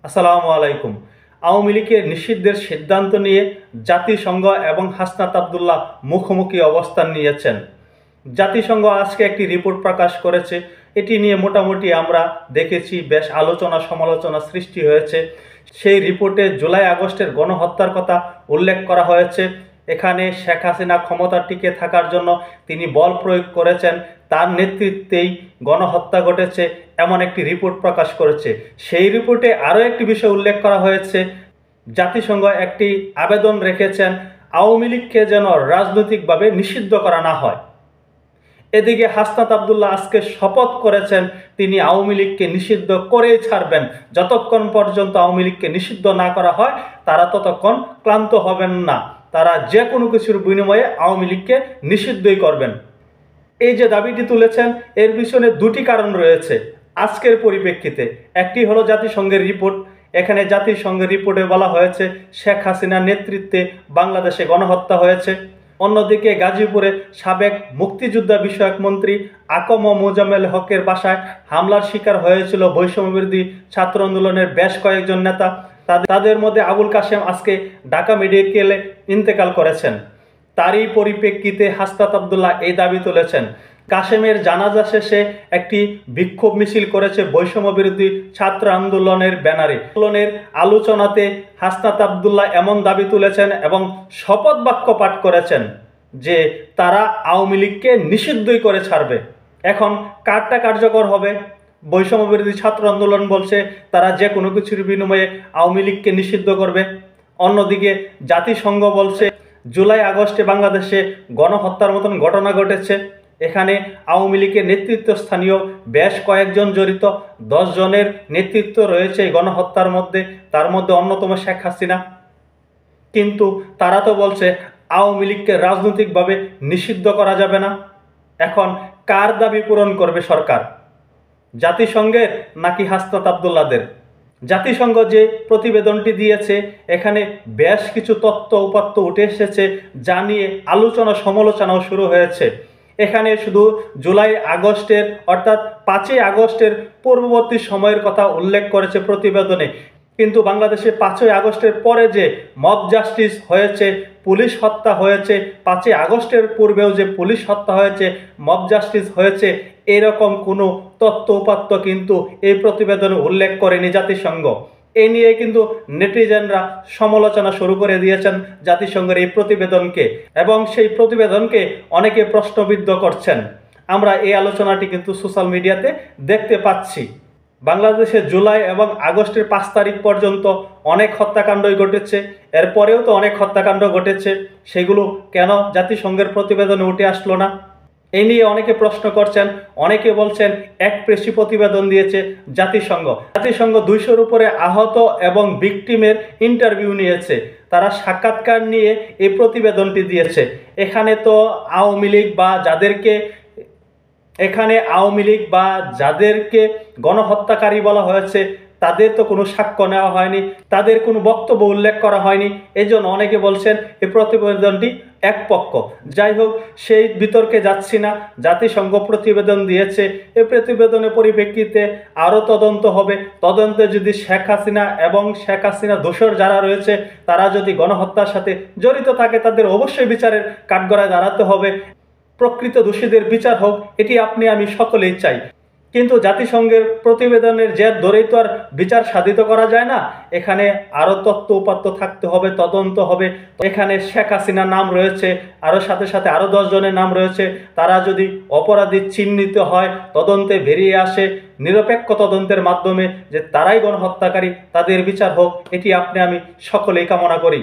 আসসালামু আলাইকুম। আওয়ামী লীগের নিষিদ্ধের সিদ্ধান্ত নিয়ে জাতিসংঘ এবং হাসনাত আবদুল্লাহ মুখোমুখি অবস্থান নিয়েছেন। জাতিসংঘ আজকে একটি রিপোর্ট প্রকাশ করেছে। এটি নিয়ে মোটামুটি আমরা দেখেছি বেশ আলোচনা সমালোচনা সৃষ্টি হয়েছে। সেই রিপোর্টে জুলাই আগস্টের গণহত্যার কথা উল্লেখ করা হয়েছে। এখানে শেখ হাসিনা ক্ষমতা টিকে থাকার জন্য তিনি বল প্রয়োগ করেছেন, তার নেতৃত্বেই গণহত্যা ঘটেছে, এমন একটি রিপোর্ট প্রকাশ করেছে। সেই রিপোর্টে আরও একটি বিষয় উল্লেখ করা হয়েছে, জাতিসংঘ একটি আবেদন রেখেছেন আওয়ামী লীগকে যেন রাজনৈতিকভাবে নিষিদ্ধ করা না হয়। এদিকে হাসনাত আবদুল্লাহ আজকে শপথ করেছেন তিনি আওয়ামী লীগকে নিষিদ্ধ করেই ছাড়বেন। যতক্ষণ পর্যন্ত আওয়ামী লীগকে নিষিদ্ধ না করা হয় তারা ততক্ষণ ক্লান্ত হবেন না, তারা যে কোনো কিছুর বিনিময়ে আওয়ামী লীগকে নিষিদ্ধই করবেন। এই যে দাবিটি তুলেছেন এর পিছনে দুটি কারণ রয়েছে আজকের পরিপ্রেক্ষিতে। একটি হলো জাতিসংঘের রিপোর্ট। এখানে জাতিসংঘের রিপোর্টে বলা হয়েছে শেখ হাসিনার নেতৃত্বে বাংলাদেশে গণহত্যা হয়েছে। অন্যদিকে গাজীপুরে সাবেক মুক্তিযোদ্ধা বিষয়ক মন্ত্রী আকম মোজাম্মেল হকের বাসায় হামলার শিকার হয়েছিল বৈষম্যবিরোধী ছাত্র আন্দোলনের বেশ কয়েকজন নেতা। তাদের মধ্যে আবুল কাশেম আজকে ঢাকা মেডিকেলে ইন্তেকাল করেছেন। তারই পরিপ্রেক্ষিতে হাসনাত আবদুল্লাহ এই দাবি তুলেছেন। কাশেমের জানাজা শেষে একটি বিক্ষোভ মিছিল করেছে বৈষম্য বিরোধী ছাত্র আন্দোলনের ব্যানারে। আন্দোলনের আলোচনাতে হাসনাত আবদুল্লাহ এমন দাবি তুলেছেন এবং শপথ বাক্য পাঠ করেছেন যে তারা আওয়ামী লীগকে নিষিদ্ধই করে ছাড়বে। এখন কারটা কার্যকর হবে? বৈষম্য বিরোধী ছাত্র আন্দোলন বলছে তারা যে কোনো কিছুর বিনিময়ে আওয়ামী লীগকে নিষিদ্ধ করবে। অন্যদিকে জাতিসংঘ বলছে জুলাই আগস্টে বাংলাদেশে গণহত্যার মতন ঘটনা ঘটেছে, এখানে আওয়ামী লীগের নেতৃত্বস্থানীয় বেশ কয়েকজন জড়িত, 10 জনের নেতৃত্ব রয়েছে এই গণহত্যার মধ্যে, তার মধ্যে অন্যতম শেখ হাসিনা। কিন্তু তারা তো বলছে আওয়ামী লীগকে রাজনৈতিকভাবে নিষিদ্ধ করা যাবে না। এখন কার দাবি পূরণ করবে সরকার, জাতিসংঘের নাকি হাসনাত আবদুল্লাহদের? জাতিসংঘ যে প্রতিবেদনটি দিয়েছে এখানে বেশ কিছু তথ্য উপাত্ত উঠে এসেছে, যা নিয়ে আলোচনা সমালোচনাও শুরু হয়েছে। এখানে শুধু জুলাই আগস্টের অর্থাৎ 5ই আগস্টের পূর্ববর্তী সময়ের কথা উল্লেখ করেছে প্রতিবেদনে, কিন্তু বাংলাদেশে 5ই আগস্টের পরে যে মব জাস্টিস হয়েছে, পুলিশ হত্যা হয়েছে, 5ই আগস্টের পূর্বেও যে পুলিশ হত্যা হয়েছে, মব জাস্টিস হয়েছে, এরকম কোনো তথ্য উপাত্ত কিন্তু এই প্রতিবেদনে উল্লেখ করেনি জাতিসংঘ। এ নিয়ে কিন্তু নেটিজেনরা সমালোচনা শুরু করে দিয়েছেন জাতিসংঘের এই প্রতিবেদনকে, এবং সেই প্রতিবেদনকে অনেকে প্রশ্নবিদ্ধ করছেন। আমরা এই আলোচনাটি কিন্তু সোশ্যাল মিডিয়াতে দেখতে পাচ্ছি। বাংলাদেশে জুলাই এবং আগস্টের 5 তারিখ পর্যন্ত অনেক হত্যাকাণ্ডই ঘটেছে, এরপরেও তো অনেক হত্যাকাণ্ড ঘটেছে, সেগুলো কেন জাতিসংঘের প্রতিবেদনে উঠে আসলো না? এই নিয়ে অনেকে প্রশ্ন করছেন। অনেকে বলছেন এক প্রেসি প্রতিবেদন দিয়েছে জাতিসংঘ। জাতিসংঘ 200-র উপরে আহত এবং ভিকটিমের ইন্টারভিউ নিয়েছে, তারা সাক্ষাৎকার নিয়ে এই প্রতিবেদনটি দিয়েছে। এখানে তো আওয়ামী লীগ বা যাদেরকে গণহত্যাকারী বলা হয়েছে তাদের তো কোনো সাক্ষ্য নেওয়া হয়নি, তাদের কোনো বক্তব্য উল্লেখ করা হয়নি। এজন্য অনেকে বলছেন এই প্রতিবেদনটি একপক্ষ। যাই হোক, সেই বিতর্কে যাচ্ছি না। জাতিসংঘ প্রতিবেদন দিয়েছে, এই প্রতিবেদনের পরিপ্রেক্ষিতে আরও তদন্ত হবে। তদন্তে যদি শেখ হাসিনা এবং শেখ হাসিনা দোষর যারা রয়েছে তারা যদি গণহত্যার সাথে জড়িত থাকে, তাদের অবশ্যই বিচারের কাঠগড়ায় দাঁড়াতে হবে। প্রকৃত দোষীদের বিচার হোক, এটি আপনি আমি সকলেই চাই। কিন্তু জাতিসংঘের প্রতিবেদনের জের ধরেই তো আর বিচার সাধিত করা যায় না। এখানে আরও তথ্য উপাত্ত থাকতে হবে, তদন্ত হবে। এখানে শেখ হাসিনার নাম রয়েছে, আরও সাথে সাথে আরও 10 জনের নাম রয়েছে। তারা যদি অপরাধী চিহ্নিত হয়, তদন্তে বেরিয়ে আসে নিরপেক্ষ তদন্তের মাধ্যমে যে তারাই গণহত্যাকারী, তাদের বিচার হোক, এটি আপনি আমি সকলেই কামনা করি।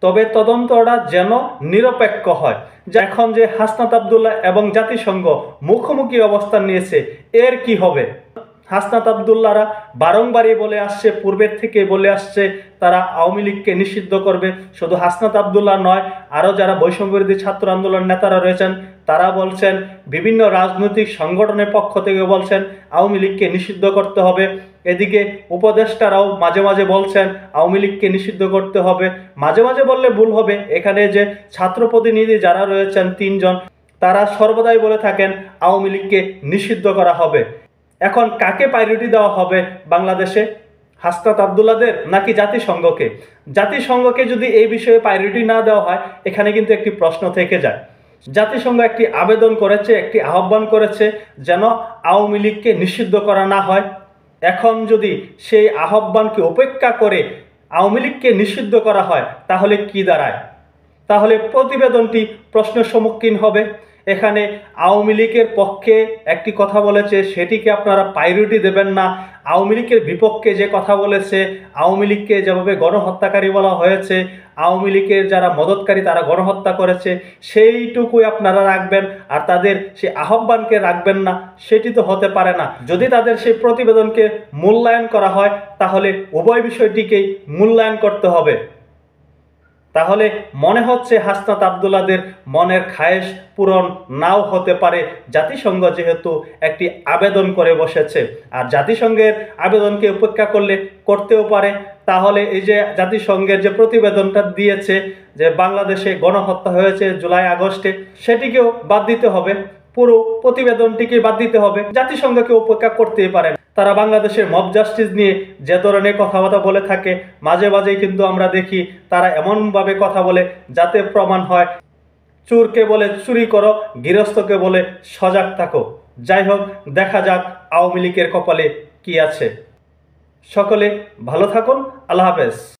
তবে তদন্তটা যেন নিরপেক্ষ হয়। এখন যে হাসনাত আবদুল্লাহ এবং জাতিসংঘ মুখোমুখি অবস্থান নিয়েছে, এর কি হবে? হাসনাত আবদুল্লাহরা বারংবারই বলে আসছে, পূর্বের থেকে বলে আসছে তারা আওয়ামী লীগকে নিষিদ্ধ করবে। শুধু হাসনাত আবদুল্লাহ নয়, আরও যারা বৈষম্যবিরোধী ছাত্র আন্দোলন নেতারা রয়েছেন তারা বলছেন, বিভিন্ন রাজনৈতিক সংগঠনের পক্ষ থেকে বলছেন আওয়ামী লীগকে নিষিদ্ধ করতে হবে। এদিকে উপদেষ্টারাও মাঝে মাঝে বলছেন আওয়ামী লীগকে নিষিদ্ধ করতে হবে। মাঝে মাঝে বললে ভুল হবে, এখানে যে ছাত্র প্রতিনিধি যারা রয়েছেন 3 জন, তারা সর্বদাই বলে থাকেন আওয়ামী লীগকে নিষিদ্ধ করা হবে। এখন কাকে প্রায়োরিটি দেওয়া হবে বাংলাদেশে? হাসনাত আবদুল্লাহদের নাকি জাতিসংঘকে? জাতিসংঘকে যদি এই বিষয়ে প্রায়োরিটি না দেওয়া হয়, এখানে কিন্তু একটি প্রশ্ন থেকে যায়। জাতিসংঘ একটি আবেদন করেছে, একটি আহ্বান করেছে যেন আওয়ামী লীগকে নিষিদ্ধ করা না হয়। এখন যদি সেই আহ্বানকে উপেক্ষা করে আওয়ামী লীগকে নিষিদ্ধ করা হয়, তাহলে কি দাঁড়ায়? তাহলে প্রতিবেদনটি প্রশ্নের সম্মুখীন হবে। এখানে আওয়ামী লীগের পক্ষে একটি কথা বলেছে, সেটিকে আপনারা প্রায়োরিটি দেবেন না। আওয়ামী লীগের বিপক্ষে যে কথা বলেছে, আওয়ামী লীগকে যেভাবে গণহত্যাকারী বলা হয়েছে, আওয়ামী লীগের যারা মদতকারী তারা গণহত্যা করেছে, সেইটুকুই আপনারা রাখবেন, আর তাদের সেই আহ্বানকে রাখবেন না। সেটি তো হতে পারে না। যদি তাদের সেই প্রতিবেদনকে মূল্যায়ন করা হয়, তাহলে উভয় বিষয়টিকেই মূল্যায়ন করতে হবে। তাহলে মনে হচ্ছে হাসনাত আবদুল্লাহদের মনের খায়েশ পূরণ নাও হতে পারে, জাতিসংঘ যেহেতু একটি আবেদন করে বসেছে। আর জাতিসংঘের আবেদনকে উপেক্ষা করতেও পারে। তাহলে এই যে জাতিসংঘের যে প্রতিবেদনটা দিয়েছে যে বাংলাদেশে গণহত্যা হয়েছে জুলাই আগস্টে, সেটিকেও বাদ দিতে হবে। পুরো প্রতিবেদনটিকে বাদ দিতে হবে। জাতিসংঘকে উপেক্ষা করতেই পারেন। তারা বাংলাদেশের মব জাস্টিস নিয়ে যে ধরনের কথাবার্তা বলে থাকে, মাঝে মাঝেই কিন্তু আমরা দেখি তারা এমনভাবে কথা বলে যাতে প্রমাণ হয় চোরকে বলে চুরি করো, গৃহস্থকে বলে সজাগ থাকো। যাই হোক, দেখা যাক আওয়ামী লীগের কপালে কি আছে। সকলে ভালো থাকুন। আল্লাহ হাফেজ।